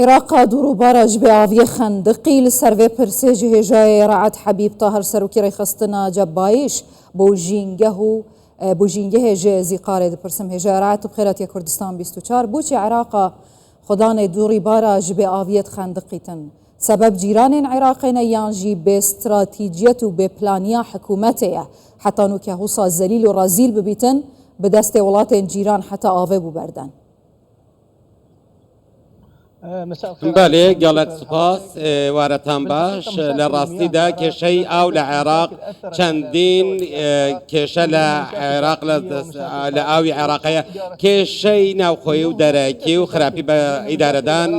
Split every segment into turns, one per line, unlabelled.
عراق دوروبارە بێئاویە خەندقی لەسەر vê pirsê ji hêjayê Raet Hebîb Tahir serokê rêxistina Cebbayîş bo jîngehê ji Zîqarê dipirsim. Hêjaya Raet û Xêratiya Kurdistan 24 bûçê Iraqa xwedanê dorîbara ji bêaviyet xendiqîtin. Sebeb cîranên Iraqê ne yan jî bê stratîjiyet û bêplaniya hikûmetê ye. Heta nûke hûsa zelîl û rezîl bibîtin bi destê welatên cîran heta avê bû berdan.
بله گەڵک سپاس وارەتان باش لە ڕاستیدا کێشەی ئاو لە عێراق چەندین کێشە لە عێراق لە ئاوی عێراقەیە کێشەی ناوخۆیی و دەرەکی و خراپی بە ئیدارەدان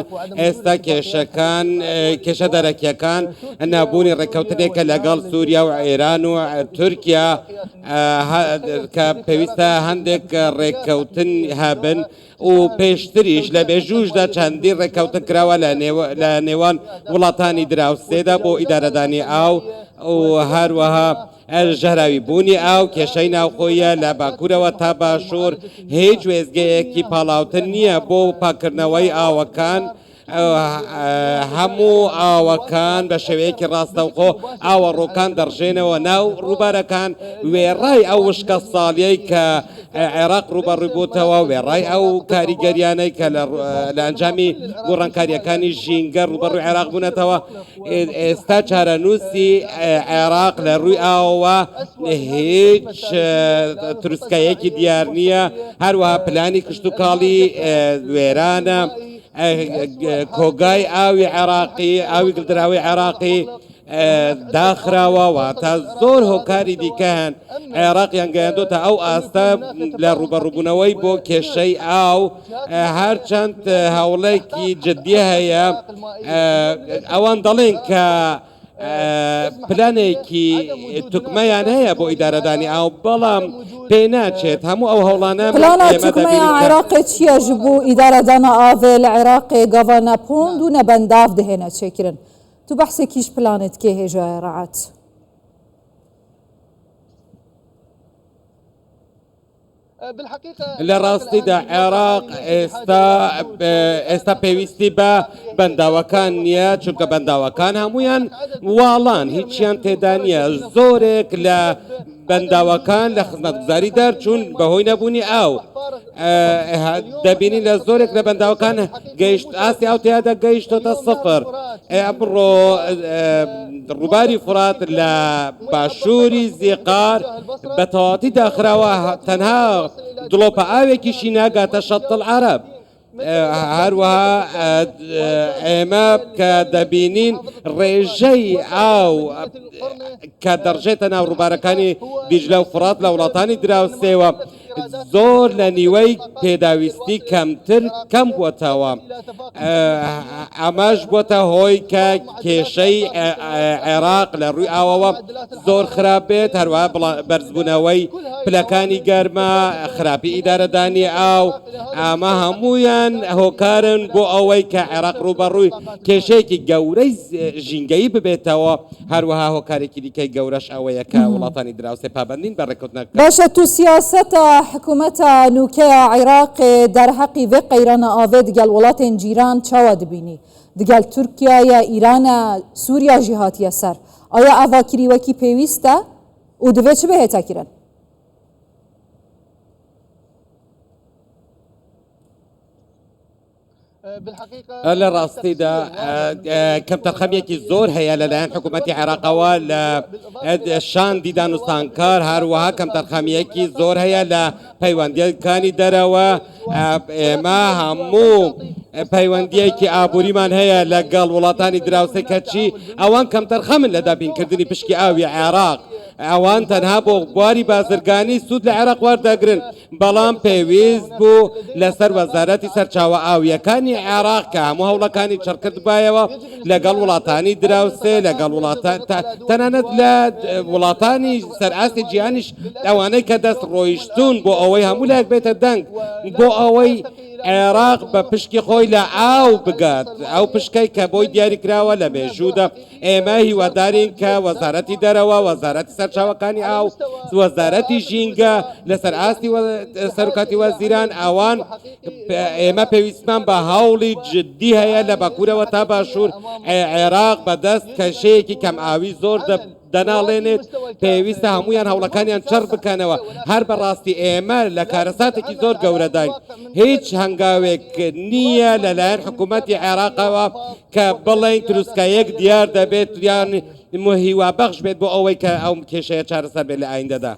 ئێستا کێشەکان کێشە دەرەکیەکان نابوونی ڕێکەوتنێکە لەگەڵ سووریا و ئێران و تورکیا کە پێویستە هەندێک ڕێککەوتن هەبن و پێشتریش لە بێژوشدا چەندین ڕێککەوتن کراوە لە نێوان وڵاتانی دراوسێدا بۆ ئیدارەدانی ئاو و هەروەها ژەهراوی بوونی ئاو کێشەی ناوخۆیە لە باکوورەوە تا باشوور هیچ وێزگەیەکی پاڵاوتر نییە بۆ پاکردنەوەی ئاوەکان. هەموو ئاوەکان بە شێوەیەکی ڕاستەوخۆ ئاوە ڕۆکان دەڕژێنەوە ناو ڕووبارەکان وێڕای ئەو وشکە ساڵیەی کە عێراق ڕوبەڕووی بووتەوە وێڕای ئەو کاریگەریانەی کە لە ئەنجامی گۆڕانکاریەکانی ژینگە ڕوبەڕووی عێراق بوونەتەوە. ئێستا چارەنووسی عێراق لە ڕووی ئاوە هیچ تروسکایەکی دیار نییە. هەروەها پلانی کشتتوکاڵی وێرانە کۆگای ئاوی عێراقی ئاوی گلدراوی عێراقی داخراوەوە تا زۆر هۆکاری دیکەن عێراقیان گەیاندۆتە ئەو ئاستە لە ڕوبەڕووبوونەوەی بۆ کێشەی ئاو هەرچەند هەوڵێکی جددی هەیە. ئەوان دەڵێن کە پلانێکی توکمەیان هەیە بۆ ئیدارەدانی ئاو بەڵام پێ ناچێت هەموو ئەو هەوڵانە
توکمەیان عێراقی چییە ji بۆ ئیدارەدانا ئاوێ لە عێراقی گەڤانە پۆند و نەبەنداف دهێنە چێکردن. تو بەحسێکیش پلانت کێ هێژایە ڕەعەت؟
لە ڕاستیدا عێراق ئێستا پێویستی بە بەنداوەکان نییە چونکە بەنداوەکان هەمویان واڵان هیچیان تێدا نییە. زۆرێک لە بەنداوەکان لە خزمەتگوزاری دەرچوون بەهۆی نەبوونی ئاو. دەبینی لە زۆرێک لە بەنداوەکان گەیشت ئاستی ئاو تیادا گەیشتۆتە سفر. ئەمڕۆ ڕووباری فرات لە باشووری زیقار بە تەواتی داخراوە تەنها دڵۆپە ئاوێکیشی ناگاتە شەتڵ عەرەب. هەروەها ئێمە کە دەبینین ڕێژەی ئاو کە دەڕژێتە ناو ڕووبارەکانی دیجلە و فرات لە وڵاتانی دراوسێوە زۆر لە نیوەی پێداویستی کەمتر کەم بووەتەوە. ئەمەش بووەتە هۆی کە کێشەی عێراق لە ڕووی ئاوەوە زۆر خراپ بێت. هەروەها بەرزبوونەوەی پلەکانی گەرمە خراپی ئیدارەدانی ئاو ئەمە هەمویان هۆکارن بۆ ئەوەی کە عێراق ڕووبەڕووی کێشەیەکی گەورەی ژینگەیی ببێتەوە. هەروەها هۆکارێکی دیکەی گەورەش ئەوەیە کە وڵاتانی دراوسێ پابەندین بە ڕێکەوتنەکە.
باشە تو سیاسەتە حکوومەتە نوکەیە عێراقێ دەرحەقی vê قەیرانە ئاوێ دیگەل وڵاتên cîran çawa dibînî؟ Digel Tirkiyeyê Îranê Sûriya jî hatiye ser. Aya eva kirîwekî pêwîst e û divê çi bihête kirin؟
لە ڕاستیدا کەمتەرخەمیەکی زۆر هەیە لەلایەن حکوومەتی عێراقەوە لە شان دیدان و سانکار. هەروەها کەمتەرخەمیەکی زۆر هەیە لە پەیوەندیەکانی دەرەوە. ئێمە هەموو پەیوەندیەکی ئابووریمان هەیە لەگەڵ وڵاتانی دراوسێ کەچی ئەوان کەمتەرخەمن لە دابینکردنی پشکی ئاوی عێراق. ئەوان تەنها بۆ بواری بازرگانی سوود لە عێراق وەردەگرن بەڵام پێویست بوو لەسەر وەزارەتی سەرچاوە ئاویەکانی عێراق کە هەموو هەوڵەکانی چڕکرد بایەوە لەگەڵ وڵاتانی دراوسێ لەگەڵ تەنانەت لە وڵاتانی سەرئاستی جیهانیش ئەوانەی کە دەست ڕۆیشتون بۆ ئەوەی هەموو لایەک بێتە دەنگ بۆ ئەوەی عێراق بە پشکی خۆی لە ئاو بگات ئەو پشکەی کە بۆی دیاری کراوە لە مێژوودا ئێمە هیوادارین کە وەزارەتی دەرەوە وەزارەتی سەرچاوەکانی ئاو وەزارەتی ژینگە لەسەر ئاستی سەرکاتی وەزیران ئەوان ئێمە پێویستمان بە هەوڵی جددی هەیە لە باکوورەوە تا باشوور عێراق بەدەست کەشەیەکی کەم ئاوی زۆر دەناڵێنێت پێویستە هەمویان هەوڵەکانیان چڕ بکەنەوە هەر بەڕاستی ئێمە لە کارەساتێکی زۆر گەورەداین هیچ هەنگاوێک نییە لەلایەن حکوومەتی عێراقەوە کە بڵێن تروسکایەک دیار دەبێت یان هیوا بەخش بێت بۆ ئەوەی کە ئەو کێشەیە چارەسەر بێت لە ئایندەدا.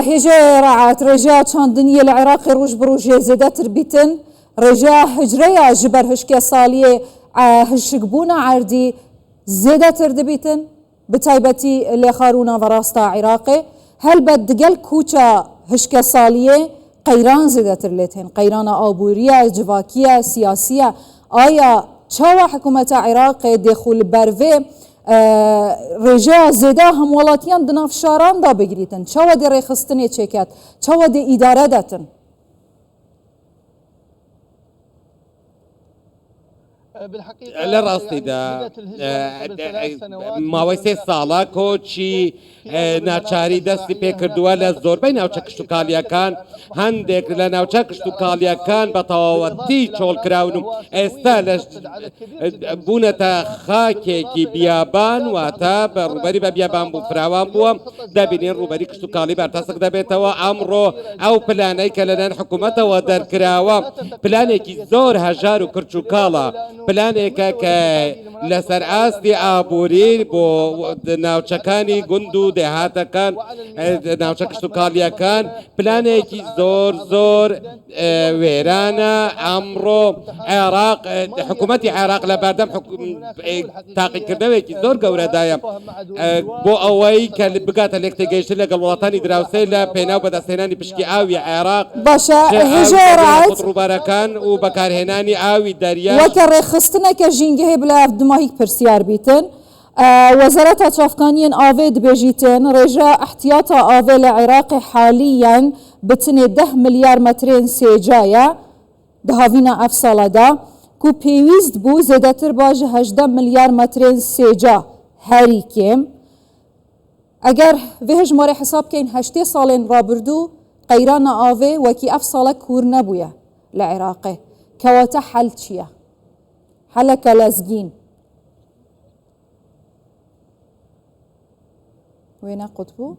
هێژە ڕعات ڕێژە چاندنیە لە عێراقی ڕۆژ بڕۆژێ زێدەتر بیتن ڕێژە هجرەیە ji ber hişkê saliyê hişkbûna erdî zêdetir dibîtin bi taybetî lê xarûna verasta Iraqê helbet digel kûça hişke saliyê qeyran zêdetir lê tên qeyrana abûriye civakiye siyasiye aya çawa hikûmeta Iraqê dêxû li ber vê rêjeya zêde hemwelatiyan di nav şaran da bigirîtin çawa dê rêxistinê çêket çawa dê îdare detin
لە ڕاستیدا ماوەی 3 ساڵە کۆچی ناچاری دەستی پێکردووە لە زۆربەی ناوچە کشتتوکاڵیەکان هەندێک لە ناوچە کشتتوکاڵیەکان بە تەواوەتی چۆڵکراون و ئێستا لە بوونەتە خاکێکی بیابان واتە بە ڕوبەری بە بیابان بوو فراوان بووە دەبینێن ڕوبەری کشتتوکاڵی بەرتەسک دەبێتەوە ئەمڕۆ ئەو پلانەی کە لەنەن حکوومەتەوە دەرکراوە پلانێکی زۆر هەژار و کرچ و کاڵە پلانێکە کە لەسەر ئاستی ئابووری بۆ ناوچەکانی گوند و دێهاتەکان ناوچە کشتتوکاڵیەکان پلانێکی زۆر زۆر وێرانە ئەمڕۆ عێراق حکوومەتی عێراق لە بەردەم تاقیکردنەوەیەکی زۆر گەورەدایە بۆ ئەوەی کە بگاتە لێک تێگەیشتن لەگەڵ وڵاتانی دراوسێ لە پێناو بەدەستهێنانی پشکی ئاوی عێراق
باشە
ڕووبارەکان و بەکارهێنانی ئاوی دەریا
وەکە ڕێخستنێکە ژینگەهێ بلا دماهیک پرسیار بیتن وەزارەتە چافکانیان ئاوێ دبێژیتن ڕێژە احتیاطە ئاوێ لە عێراقی حالیان بتنێ 10 ملیار مەترێن سێجایە دهاوینە ئەف ساڵەدا کو پێویست بوو زێدەتر باژە 18 ملیار مەترێن سێجا هەری کێم ئەگەر vê hejmarê hesab bikەین 8 ساڵên ڕابردوو قەیرانە ئاوێ وەکی ئەف ساڵە کوور نەبووە لە عێراقê کەواتە حەل چییە؟ حەلەکە لەزگین وێنە قوتبوو